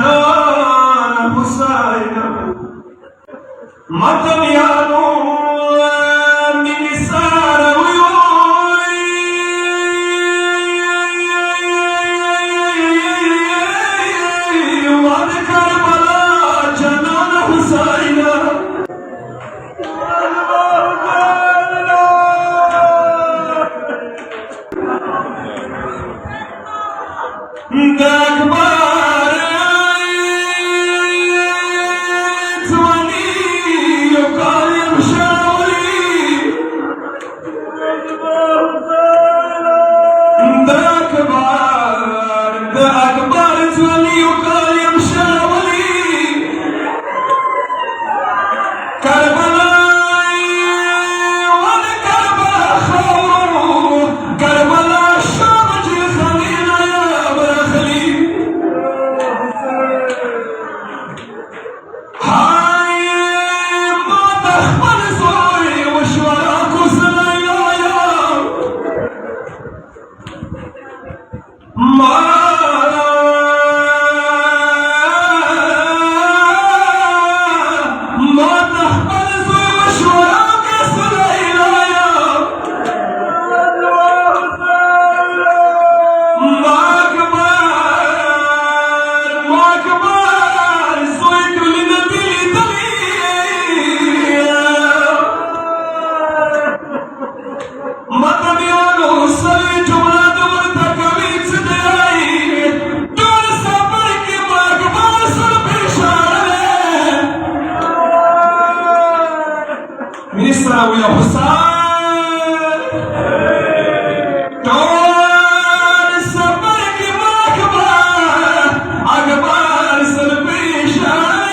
وجنان حسين متن يانو من سار وعد كربلاء جنان حسين داكبار تواني يقال يمشاولي داكبار تواني يقال يمشاولي كربلاء وانا كربلاء خور كربلاء شام جيخانينا يا برخلي هاي ما تخبر زوي وشوراكو سلايا ما تخبر زوي وشوراكو سلايا ما كبار زوي كلنا دلي مطمئنو سوي جملة دور تكويت داي دور سفر کی ما كبار سر بشارة ministra ويا حسين دور سفر کی ما كبار سر بشارة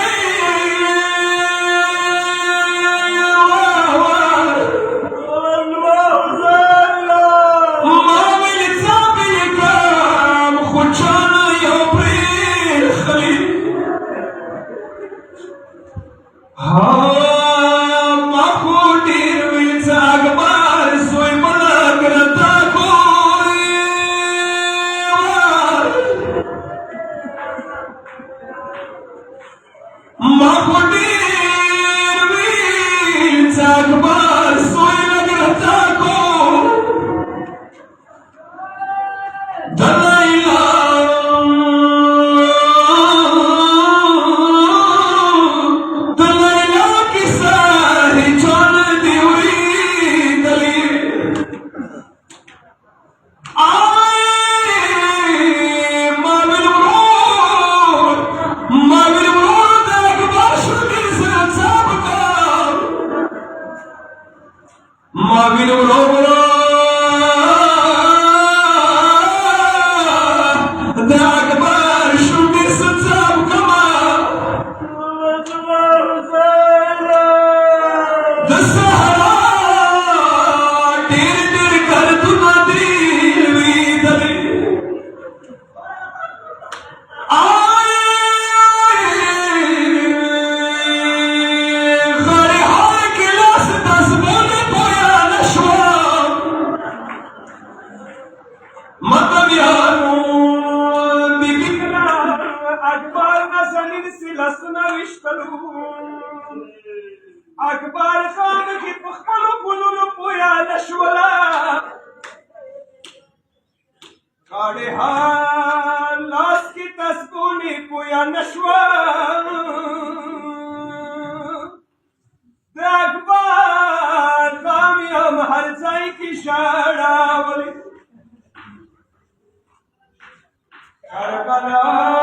اکبر خان کی پخپلو گلونو پویا نشولا کاڑے حال لاس کی تسکونی پویا نشوا دا اکبر خامی ہم ہر ځای کی شاڑا ولی کربلا